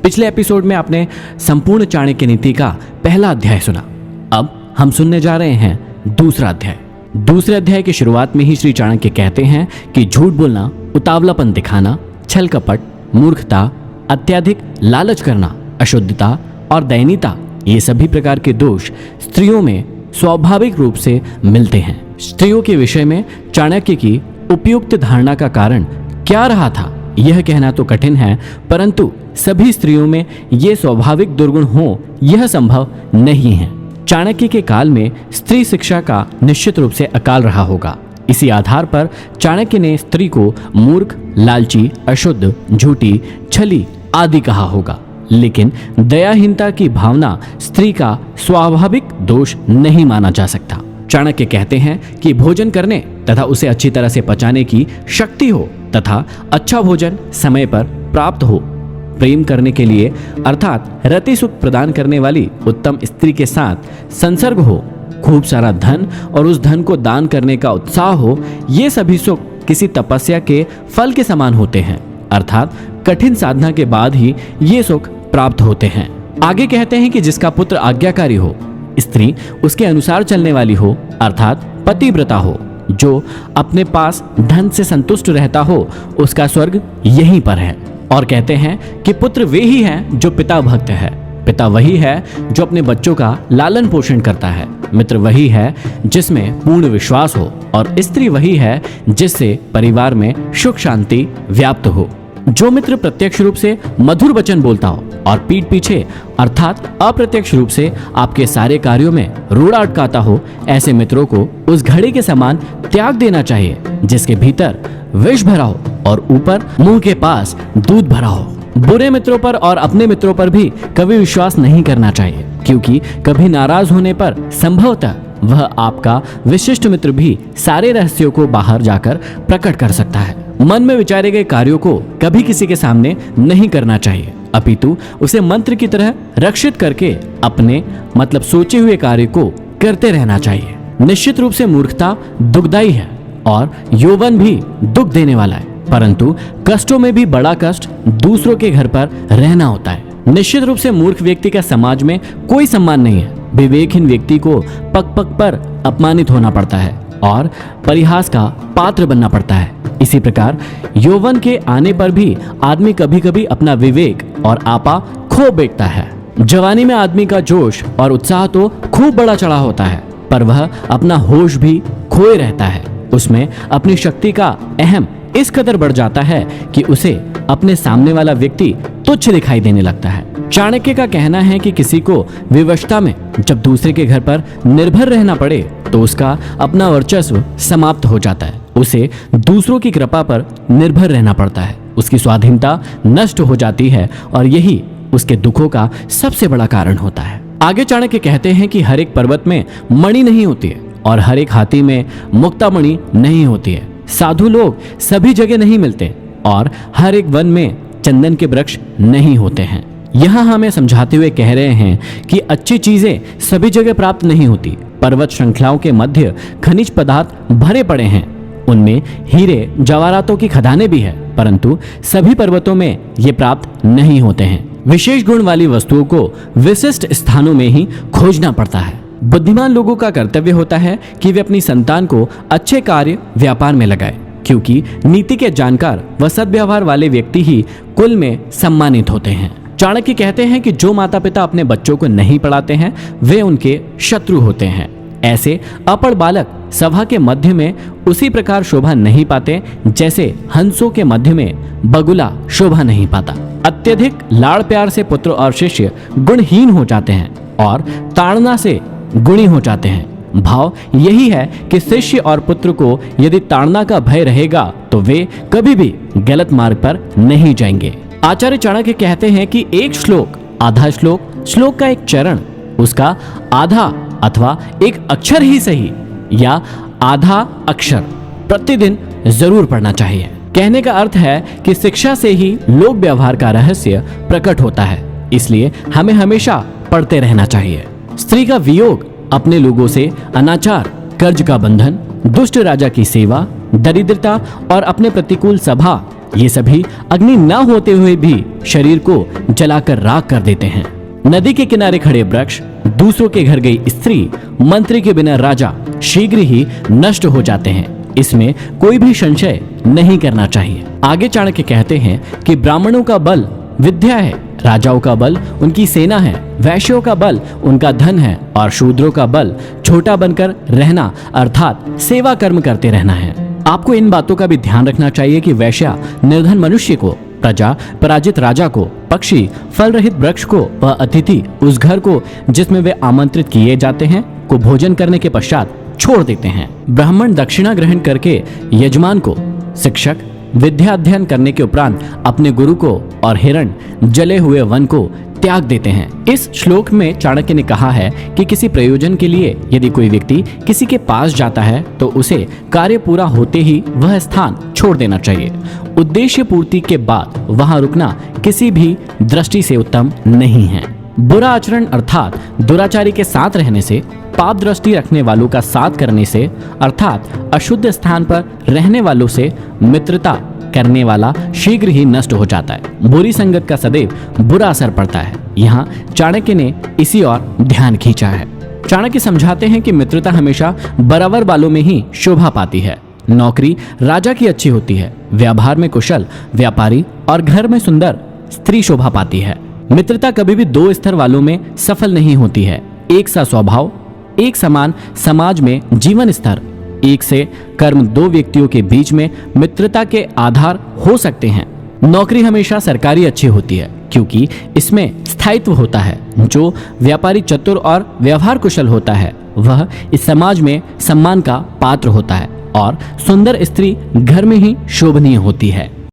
पिछले एपिसोड में आपने संपूर्ण चाणक्य नीति का पहला अध्याय सुना। अब हम सुनने जा रहे हैं दूसरा अध्याय। दूसरे अध्याय की शुरुआत में ही श्री चाणक्य कहते हैं कि झूठ बोलना, उतावलापन दिखाना, छल कपट, मूर्खता, अत्यधिक लालच करना, अशुद्धता और दयनीयता, ये सभी प्रकार के दोष स्त्रियों में स्वाभाविक रूप से मिलते हैं। स्त्रियों के विषय में चाणक्य की उपयुक्त धारणा का कारण क्या रहा था यह कहना तो कठिन है, परंतु सभी स्त्रियों में ये स्वाभाविक दुर्गुण हो यह संभव नहीं है। चाणक्य के काल में स्त्री शिक्षा का निश्चित रूप से अकाल रहा होगा। इसी आधार पर चाणक्य ने स्त्री को मूर्ख, लालची, अशुद्ध, झूठी, छली आदि कहा होगा। लेकिन दयाहीनता की भावना स्त्री का स्वाभाविक दोष नहीं माना जा सकता। चाणक्य कहते हैं कि भोजन करने तथा उसे अच्छी तरह से पचाने की शक्ति हो तथा अच्छा भोजन समय पर प्राप्त हो, प्रेम करने के लिए अर्थात रति सुख प्रदान करने वाली उत्तम स्त्री के साथ संसर्ग हो, खूब सारा धन और उस धन को दान करने का उत्साह हो, ये सभी सुख किसी तपस्या के फल के समान होते हैं, अर्थात कठिन साधना के बाद ही ये सुख प्राप्त होते हैं। आगे कहते हैं कि जिसका पुत्र आज्ञाकारी हो, स्त्री उसके अनुसार चलने वाली हो, अर्थात पतिव्रता हो, जो अपने पास धन से संतुष्ट रहता हो, उसका स्वर्ग यहीं पर है। और कहते हैं कि पुत्र वे ही हैं जो पिता भक्त है, पिता वही है जो अपने बच्चों का लालन पोषण करता है, मित्र वही है जिसमें पूर्ण विश्वास हो, और स्त्री वही है जिससे परिवार में सुख शांति व्याप्त हो। जो मित्र प्रत्यक्ष रूप से मधुर वचन बोलता हो और पीठ पीछे अर्थात अप्रत्यक्ष रूप से आपके सारे कार्यों में रोड़ा अटकाता हो, ऐसे मित्रों को उस घड़े के समान त्याग देना चाहिए जिसके भीतर विष भरा हो और ऊपर मुंह के पास दूध भरा हो। बुरे मित्रों पर और अपने मित्रों पर भी कभी विश्वास नहीं करना चाहिए, क्योंकि कभी नाराज होने पर संभवतः वह आपका विशिष्ट मित्र भी सारे रहस्यों को बाहर जाकर प्रकट कर सकता है। मन में विचारे गए कार्यों को कभी किसी के सामने नहीं करना चाहिए, अपितु उसे मंत्र की तरह रक्षित करके अपने मतलब सोचे हुए कार्य को करते रहना चाहिए। निश्चित रूप से मूर्खता दुखदायी है और यौवन भी दुख देने वाला है, परंतु कष्टों में भी बड़ा कष्ट दूसरों के घर पर रहना होता है। निश्चित रूप से मूर्ख व्यक्ति का समाज में कोई सम्मान नहीं है। विवेकहीन व्यक्ति को पग पग पर अपमानित होना पड़ता है और परिहास का पात्र बनना पड़ता है। इसी प्रकार यौवन के आने पर भी आदमी कभी कभी अपना विवेक और आपा खो बैठता है। जवानी में आदमी का जोश और उत्साह तो खूब बड़ा चढ़ा होता है, पर वह अपना होश भी खोए रहता है। उसमें अपनी शक्ति का अहम इस कदर बढ़ जाता है कि उसे अपने सामने वाला व्यक्ति तुच्छ दिखाई देने लगता है। चाणक्य का कहना है कि किसी को विवशता में जब दूसरे के घर पर निर्भर रहना पड़े तो उसका अपना वर्चस्व समाप्त हो जाता है। उसे दूसरों की कृपा पर निर्भर रहना पड़ता है, उसकी स्वाधीनता नष्ट हो जाती है और यही उसके दुखों का सबसे बड़ा कारण होता है। आगे चाणक्य कहते हैं कि हर एक पर्वत में मणि नहीं होती है और हर एक हाथी में मुक्तामणि नहीं होती है। साधु लोग सभी जगह नहीं मिलते और हर एक वन में चंदन के वृक्ष नहीं होते हैं। यहाँ हमें समझाते हुए कह रहे हैं कि अच्छी चीजें सभी जगह प्राप्त नहीं होती। पर्वत श्रृंखलाओं के मध्य खनिज पदार्थ भरे पड़े हैं, उनमें हीरे जवाहरातों की खदानें भी है, परंतु सभी पर्वतों में ये प्राप्त नहीं होते हैं। विशेष गुण वाली वस्तुओं को विशिष्ट स्थानों में ही खोजना पड़ता है। बुद्धिमान लोगों का कर्तव्य होता है कि वे अपनी संतान को अच्छे कार्य व्यापार में लगाए, क्योंकि नीति के जानकार व सद्व्यवहार वाले व्यक्ति ही कुल में सम्मानित होते हैं। चाणक्य कहते हैं कि जो माता पिता अपने बच्चों को नहीं पढ़ाते हैं वे उनके शत्रु होते हैं। ऐसे अपढ़ बालक सभा के मध्य में उसी प्रकार शोभा नहीं पाते जैसे हंसों के मध्य में बगुला शोभा नहीं पाता। अत्यधिक लाड़ प्यार से पुत्र और शिष्य गुणहीन हो जाते हैं और ताड़ना से गुणी हो जाते हैं। भाव यही है कि शिष्य और पुत्र को यदि ताड़ना का भय रहेगा तो वे कभी भी गलत मार्ग पर नहीं जाएंगे। आचार्य चाणक्य कहते हैं कि एक श्लोक, आधा श्लोक, श्लोक का एक चरण, उसका आधा अथवा एक अक्षर ही सही या आधा अक्षर प्रतिदिन जरूर पढ़ना चाहिए। कहने का अर्थ है कि शिक्षा से ही लोक व्यवहार का रहस्य प्रकट होता है, इसलिए हमें हमेशा पढ़ते रहना चाहिए। स्त्री का वियोग अपने लोगों से अनाचार, कर्ज का बंधन, दुष्ट राजा की सेवा, दरिद्रता और अपने प्रतिकूल सभा ये सभी अग्नि न होते हुए भी शरीर को जलाकर राख कर देते हैं। नदी के किनारे खड़े वृक्ष, दूसरों के घर गई स्त्री, मंत्री के बिना राजा शीघ्र ही नष्ट हो जाते हैं। इसमें कोई भी संशय नहीं करना चाहिए। आगे चाणक्य कहते हैं कि ब्राह्मणों का बल विद्या है, राजाओं का बल उनकी सेना है, वैश्यों का बल उनका धन है और शूद्रों का बल छोटा बनकर रहना अर्थात सेवा कर्म करते रहना है। आपको इन बातों का भी ध्यान रखना चाहिए कि वैश्या निर्धन मनुष्य को, प्रजा पराजित राजा को, पक्षी फल रहित वृक्ष को व अतिथि उस घर को जिसमें वे आमंत्रित किए जाते हैं को भोजन करने के पश्चात छोड़ देते हैं। ब्राह्मण दक्षिणा ग्रहण करके यजमान को, शिक्षक विद्या अध्ययन करने के उपरांत अपने गुरु को और हिरण जले हुए वन को त्याग देते हैं। इस श्लोक में चाणक्य ने कहा है कि किसी प्रयोजन के लिए यदि कोई व्यक्ति किसी के पास जाता है तो उसे कार्य पूरा होते ही वह स्थान छोड़ देना चाहिए। उद्देश्य पूर्ति के बाद वहां रुकना किसी भी दृष्टि से उत्तम नहीं है। बुरा आचरण अर्थात दुराचारी के साथ रहने से, पाप दृष्टि रखने वालों का साथ करने से अर्थात अशुद्ध स्थान पर रहने वालों से मित्रता करने वाला शीघ्र ही नष्ट हो जाता है। बुरी संगत का सदैव बुरा असर पड़ता है। यहाँ चाणक्य ने इसी और ध्यान खींचा है। चाणक्य समझाते हैं कि मित्रता हमेशा बराबर वालों में ही शोभा पाती है। नौकरी राजा की अच्छी होती है, व्यवहार में कुशल व्यापारी और घर में सुंदर स्त्री शोभा पाती है। मित्रता कभी भी दो स्तर वालों में सफल नहीं होती है। एक सा स्वभाव, एक समान समाज में जीवन स्तर, एक से कर्म दो व्यक्तियों के बीच में मित्रता के आधार हो सकते हैं। नौकरी हमेशा सरकारी अच्छी होती है क्योंकि इसमें स्थायित्व होता है। जो व्यापारी चतुर और व्यवहार कुशल होता है वह इस समाज में सम्मान का पात्र होता है और सुंदर स्त्री घर में ही शोभनीय होती है।